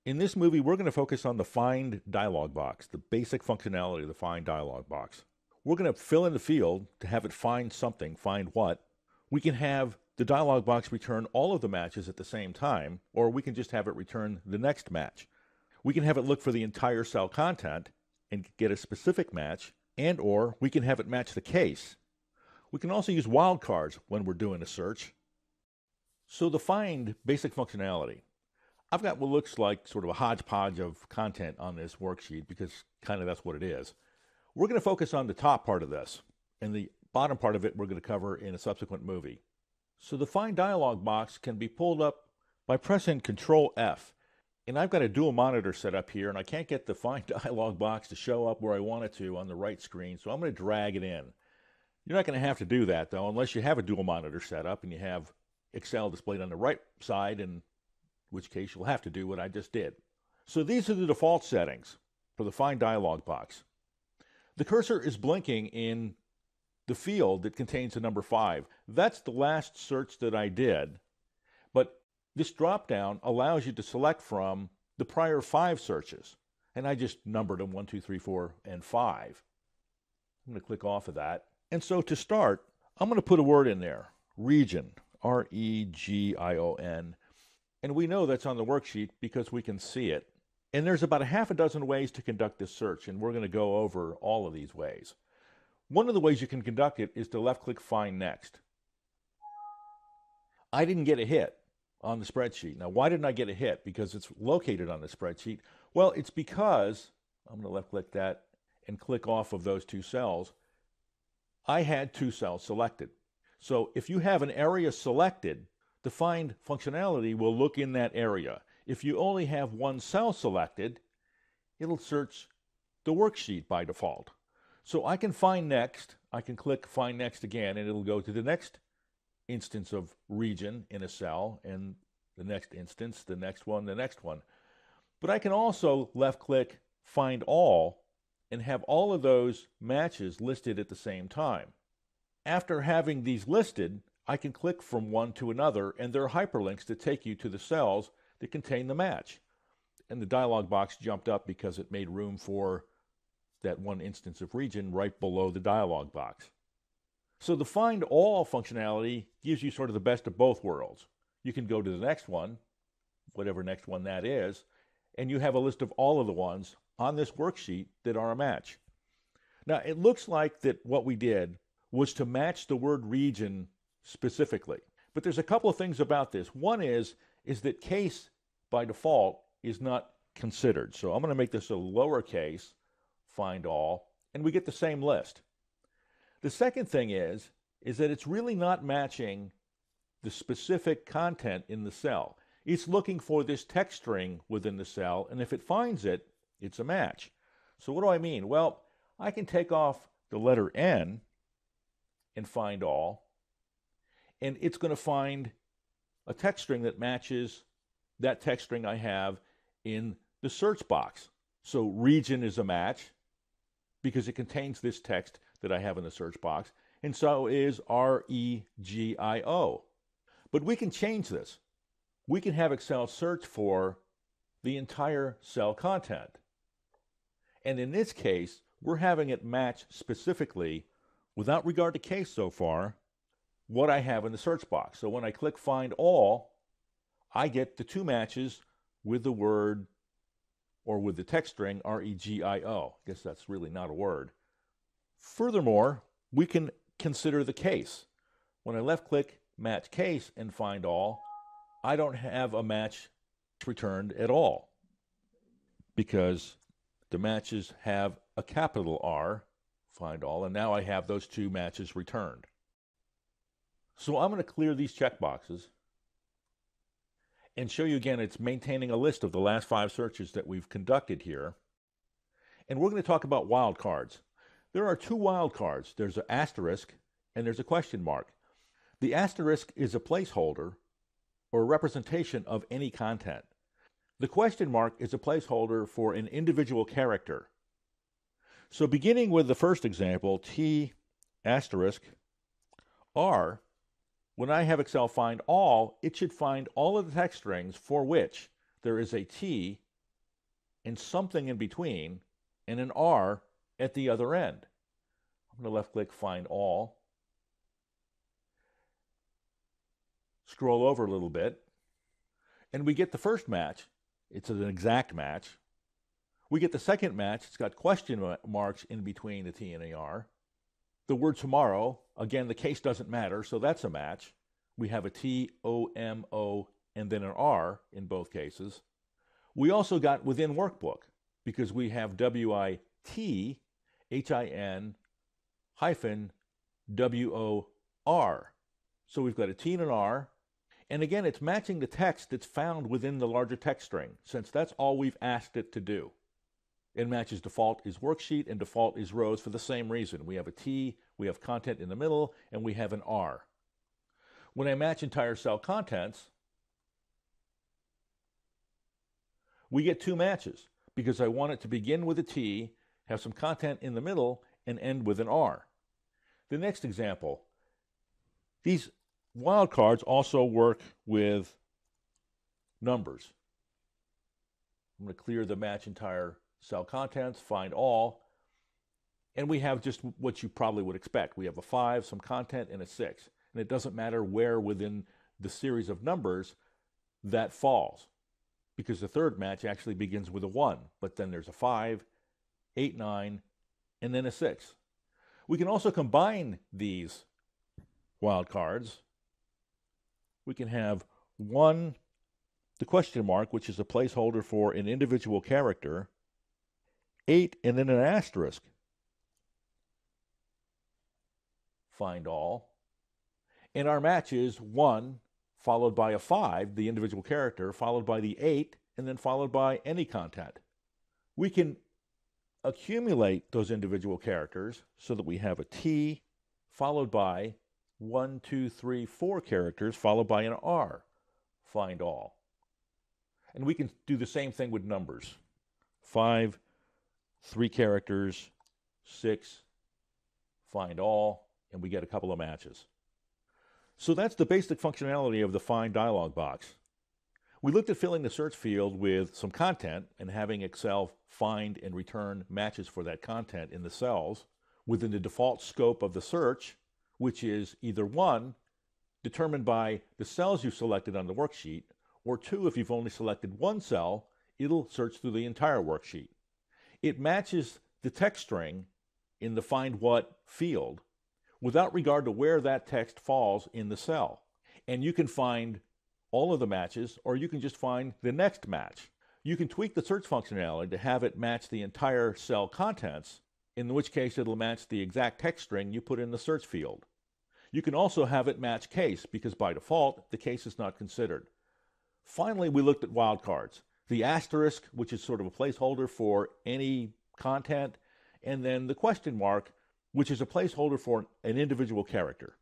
In this movie, we're going to focus on the Find dialog box, the basic functionality of the Find dialog box. We're going to fill in the field to have it find something, find what. We can have the dialog box return all of the matches at the same time, or we can just have it return the next match. We can have it look for the entire cell content and get a specific match, and or we can have it match the case. We can also use wildcards when we're doing a search. So the Find basic functionality. I've got what looks like sort of a hodgepodge of content on this worksheet because kind of that's what it is. We're going to focus on the top part of this, and the bottom part of it we're going to cover in a subsequent movie. So the Find dialog box can be pulled up by pressing Control F. And I've got a dual monitor set up here, and I can't get the Find dialog box to show up where I want it to on the right screen, so I'm going to drag it in. You're not going to have to do that, though, unless you have a dual monitor set up and you have Excel displayed on the right side, in which case you'll have to do what I just did. So these are the default settings for the Find dialog box. The cursor is blinking in the field that contains the number 5. That's the last search that I did, but this drop-down allows you to select from the prior 5 searches, and I just numbered them 1, 2, 3, 4, and 5. I'm going to click off of that. And so to start, I'm going to put a word in there, region, R-E-G-I-O-N, and we know that's on the worksheet because we can see it. And there's about a half a dozen ways to conduct this search, and we're going to go over all of these ways. One of the ways you can conduct it is to left-click Find Next. I didn't get a hit on the spreadsheet. Now, why didn't I get a hit? Because it's located on the spreadsheet. Well, it's because, I'm going to left-click that and click off of those 2 cells. I had 2 cells selected. So if you have an area selected, the Find functionality will look in that area. If you only have 1 cell selected, it'll search the worksheet by default. So I can find next, I can click Find Next again, and it'll go to the next instance of region in a cell, and the next instance, the next one, the next one. But I can also left-click Find All and have all of those matches listed at the same time. After having these listed, I can click from one to another, and there are hyperlinks that take you to the cells that contain the match. And the dialog box jumped up because it made room for that one instance of region right below the dialog box. So the Find All functionality gives you sort of the best of both worlds. You can go to the next one, whatever next one that is, and you have a list of all of the ones on this worksheet that are a match. Now, it looks like that what we did was to match the word region specifically. But there's a couple of things about this. One is that case by default is not considered. So I'm going to make this a lowercase Find All, and we get the same list. The second thing is that it's really not matching the specific content in the cell. It's looking for this text string within the cell, and if it finds it, it's a match. So what do I mean? Well, I can take off the letter N and Find All, and it's going to find a text string that matches that text string I have in the search box. So region is a match because it contains this text that I have in the search box, and so is R-E-G-I-O. But we can change this. We can have Excel search for the entire cell content. And in this case, we're having it match specifically, without regard to case so far, what I have in the search box. So when I click Find All, I get the 2 matches with the word or with the text string R-E-G-I-O. I guess that's really not a word. Furthermore, we can consider the case. When I left-click Match Case and Find All, I don't have a match returned at all because the matches have a capital R, Find All, and now I have those 2 matches returned. So I'm going to clear these checkboxes and show you again it's maintaining a list of the last 5 searches that we've conducted here. And we're going to talk about wildcards. There are 2 wildcards. There's an asterisk and there's a question mark. The asterisk is a placeholder or a representation of any content. The question mark is a placeholder for an individual character. So beginning with the first example, T asterisk R, when I have Excel Find All, it should find all of the text strings for which there is a T and something in between, and an R at the other end. I'm going to left-click Find All. Scroll over a little bit, and we get the first match. It's an exact match. We get the second match. It's got question marks in between the T and the R. The word tomorrow, again, the case doesn't matter, so that's a match. We have a T, O, M, O, and then an R in both cases. We also got within workbook, because we have W-I-T-H-I-N hyphen W-O-R. So we've got a T and an R. And again, it's matching the text that's found within the larger text string, since that's all we've asked it to do. It matches default is worksheet and default is rows for the same reason. We have a T, we have content in the middle, and we have an R. When I match entire cell contents, we get two matches because I want it to begin with a T, have some content in the middle, and end with an R. The next example, these wildcards also work with numbers. I'm going to clear the match entire cell contents, find all, and we have just what you probably would expect. We have a 5, some content, and a 6. And it doesn't matter where within the series of numbers that falls, because the third match actually begins with a 1, but then there's a 5, 8, 9, and then a 6. We can also combine these wildcards. We can have 1, the question mark, which is a placeholder for an individual character, 8, and then an asterisk. Find all. And our match is 1, followed by a 5, the individual character, followed by the 8, and then followed by any content. We can accumulate those individual characters so that we have a T followed by 1, 2, 3, 4 characters, followed by an R. Find all. And we can do the same thing with numbers. 5, 3 characters, 6, find all, and we get a couple of matches. So that's the basic functionality of the Find dialog box. We looked at filling the search field with some content and having Excel find and return matches for that content in the cells within the default scope of the search, which is either 1, determined by the cells you selected on the worksheet, or 2, if you've only selected one cell, it'll search through the entire worksheet. It matches the text string in the Find What field without regard to where that text falls in the cell. And you can find all of the matches, or you can just find the next match. You can tweak the search functionality to have it match the entire cell contents, in which case it'll match the exact text string you put in the search field. You can also have it match case, because by default, the case is not considered. Finally, we looked at wildcards. The asterisk, which is sort of a placeholder for any content, and then the question mark, which is a placeholder for an individual character.